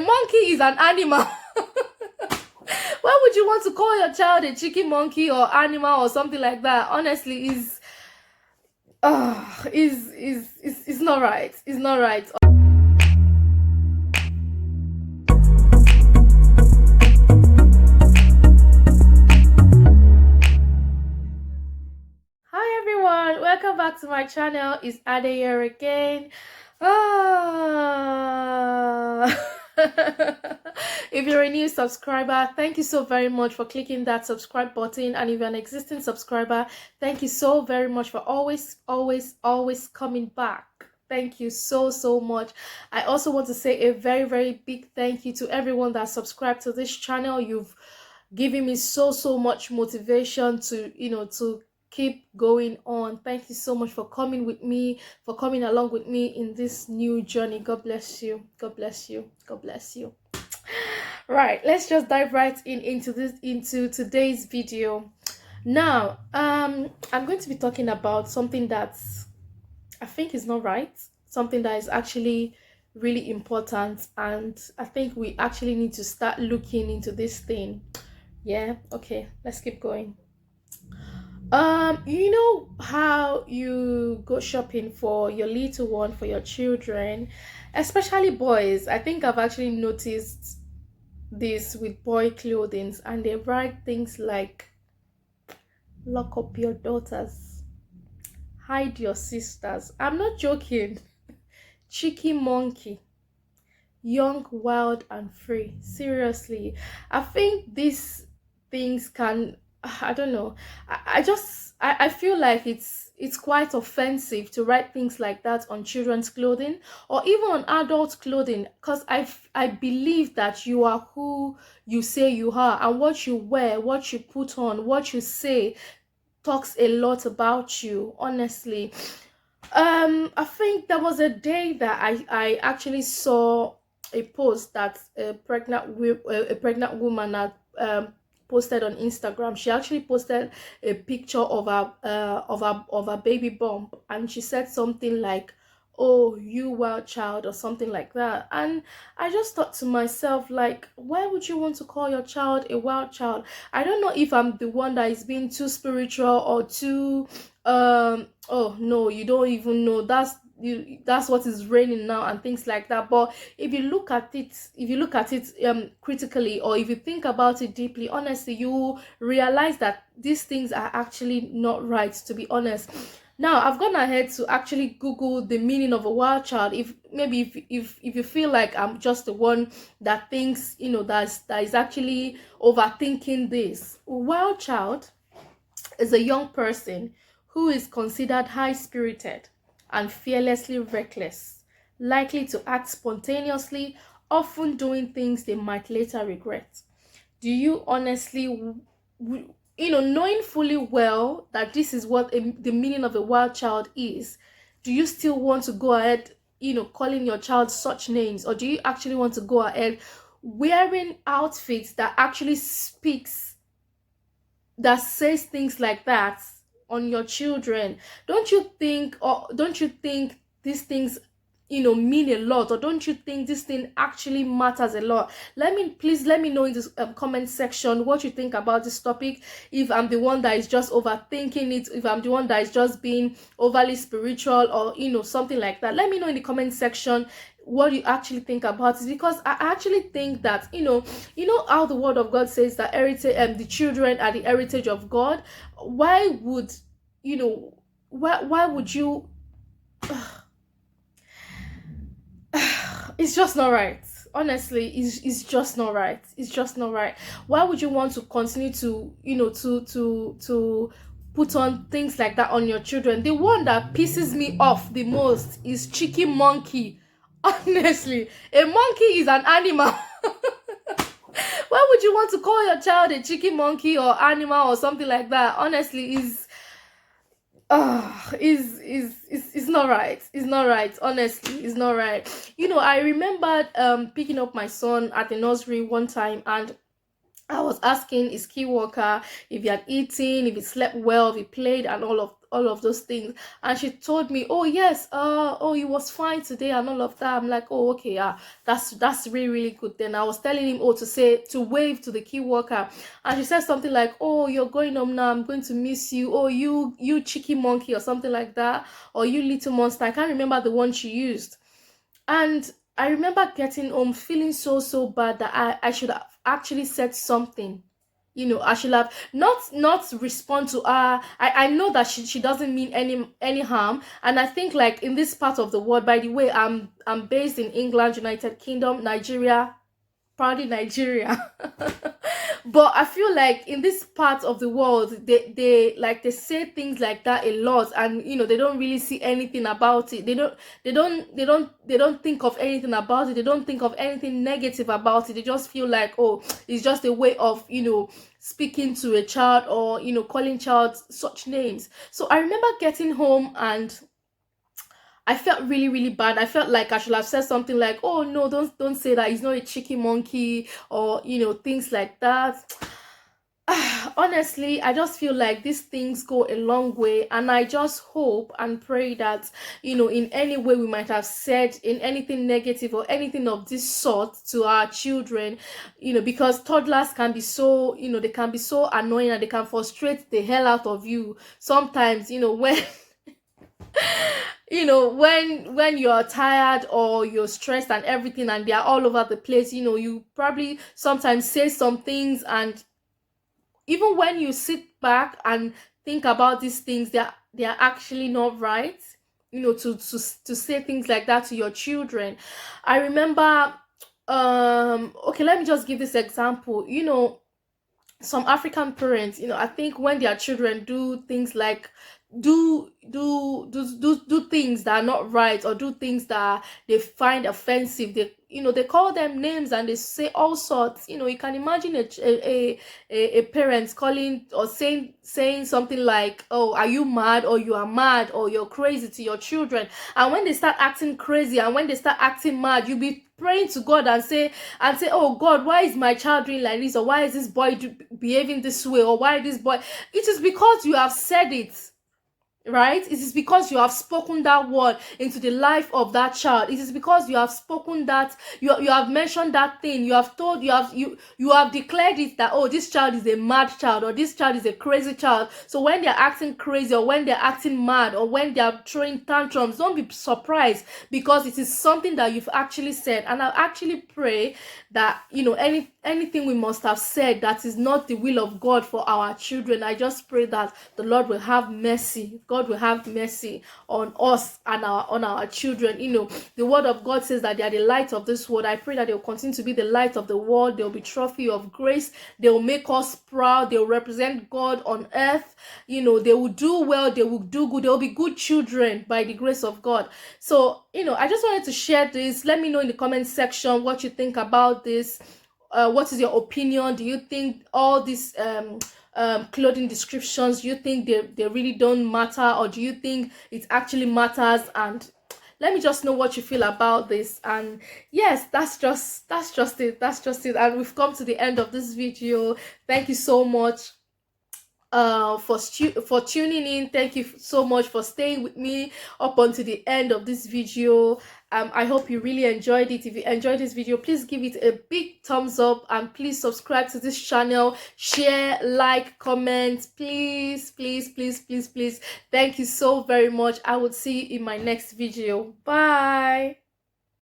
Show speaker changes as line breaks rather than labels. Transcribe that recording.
monkey is an animal. Why would you want to call your child a cheeky monkey or animal or something like that? Honestly, is not right. It's not right. Hi everyone, welcome back to my channel. It's Ade here again. Ah. If you're a new subscriber, thank you so very much for clicking that subscribe button. And if you're an existing subscriber, thank you so very much for always coming back. Thank you so much. I also want to say a very big thank you to everyone that subscribed to this channel. You've given me so much motivation to to keep going on. Thank you so much for coming with me, for coming along with me in this new journey. God bless you. God bless you. God bless you. Right, let's just dive right into today's video. Now, I'm going to be talking about something that I think is not right, something that is actually really important, and I think we actually need to start looking into this thing. Yeah, okay, let's keep going. You know how you go shopping for your little one, for your children, especially boys. I think I've actually noticed this with boy clothing, and they write things like lock up your daughters, hide your sisters. I'm not joking. Cheeky monkey, young, wild and free. Seriously, I think these things can, I don't know, I feel like it's quite offensive to write things like that on children's clothing or even on adult clothing, because I believe that you are who you say you are, and what you wear, what you put on, what you say talks a lot about you, honestly. I think there was a day that I actually saw a post that a pregnant woman had posted on Instagram. She actually posted a picture of a baby bump, and she said something like, "Oh, you wild child," or something like that. And I just thought to myself, like, why would you want to call your child a wild child? I don't know if I'm the one that is being too spiritual or too oh no, you don't even know that's what is raining now and things like that. But if you look at it, critically, or if you think about it deeply, honestly, you realize that these things are actually not right, to be honest. Now I've gone ahead to actually Google the meaning of a wild child. If maybe if you feel like I'm just the one that thinks, that is actually overthinking this. Wild child is a young person who is considered high-spirited and fearlessly reckless, likely to act spontaneously, often doing things they might later regret. Do you honestly, knowing fully well that this is what the meaning of a wild child is, do you still want to go ahead, calling your child such names, or do you actually want to go ahead wearing outfits that actually says things like that on your children? Don't you think, these things mean a lot, or don't you think this thing actually matters a lot? Please let me know in this comment section what you think about this topic. If I'm the one that is just overthinking it, if I'm the one that is just being overly spiritual, or something like that, let me know in the comment section what you actually think about it. Because I actually think that how the word of God says that the children are the heritage of God. Why would why would you it's just not right. Honestly, it's just not right. It's just not right. Why would you want to continue to to put on things like that on your children? The one that pisses me off the most is cheeky monkey. Honestly, a monkey is an animal. Why would you want to call your child a cheeky monkey or animal or something like that? Honestly, is not right. It's not right. Honestly, it's not right. I remembered picking up my son at the nursery one time, and I was asking his key worker if he had eaten, if he slept well, if he played, and all of those things. And she told me, "Oh yes, oh he was fine today and all of that." I'm like, "Oh okay, yeah, that's really really good." Then I was telling him, "Oh, to wave to the key worker," and she said something like, "Oh, you're going home now. I'm going to miss you. Oh, you cheeky monkey," or something like that, or "You little monster." I can't remember the one she used. And I remember getting home feeling so bad that I should have actually said something. I should have not respond to her. I know that she doesn't mean any harm. And I think, like, in this part of the world, by the way, I'm based in England, United Kingdom, Nigeria, proudly Nigeria. But I feel like in this part of the world, they say things like that a lot, and they don't really see anything about it. They don't think of anything about it. They don't think of anything negative about it. They just feel like, oh, it's just a way of speaking to a child, or calling child such names. So I remember getting home, and I felt really, really bad. I felt like I should have said something like, "Oh no, don't say that. He's not a cheeky monkey," or things like that. Honestly, I just feel like these things go a long way, and I just hope and pray that in any way we might have said in anything negative or anything of this sort to our children, because toddlers can be so, they can be so annoying, and they can frustrate the hell out of you sometimes. When when you're tired or you're stressed and everything, and they're all over the place, you probably sometimes say some things, and even when you sit back and think about these things, they're actually not right. To say things like that to your children. I remember, okay, let me just give this example. Some African parents, I think when their children do things like do things that are not right, or do things that they find offensive, they call them names, and they say all sorts. You can imagine a parent calling or saying something like, "Oh, are you mad?" or "You are mad," or "You're crazy," to your children. And when they start acting crazy, and when they start acting mad, you'll be praying to God and say, "Oh God, why is my child doing like this? Or why is this boy behaving this way? Or why this boy?" It is because you have said it, right? It is because you have spoken that word into the life of that child. It is because you have spoken that, you have mentioned that thing, you have told, you have declared it, that, "Oh, this child is a mad child," or "This child is a crazy child." So when they're acting crazy, or when they're acting mad, or when they're throwing tantrums, don't be surprised, because it is something that you've actually said. And I actually pray that anything we must have said that is not the will of God for our children, I just pray that the Lord will have mercy. God will have mercy on us and on our children. The word of God says that they are the light of this world. I pray that they will continue to be the light of the world. They will be trophy of grace. They will make us proud. They will represent God on earth. They will do well. They will do good. They will be good children by the grace of God. So I just wanted to share this. Let me know in the comment section what you think about this. What is your opinion? Do you think all these clothing descriptions, do you think they really don't matter, or do you think it actually matters? And let me just know what you feel about this. And yes, that's just it. And we've come to the end of this video. Thank you so much for tuning in. Thank you so much for staying with me up until the end of this video. I hope you really enjoyed it. If you enjoyed this video, please give it a big thumbs up, and please subscribe to this channel, share, like, comment, please, please, please, please, please. Thank you so very much. I will see you in my next video. Bye.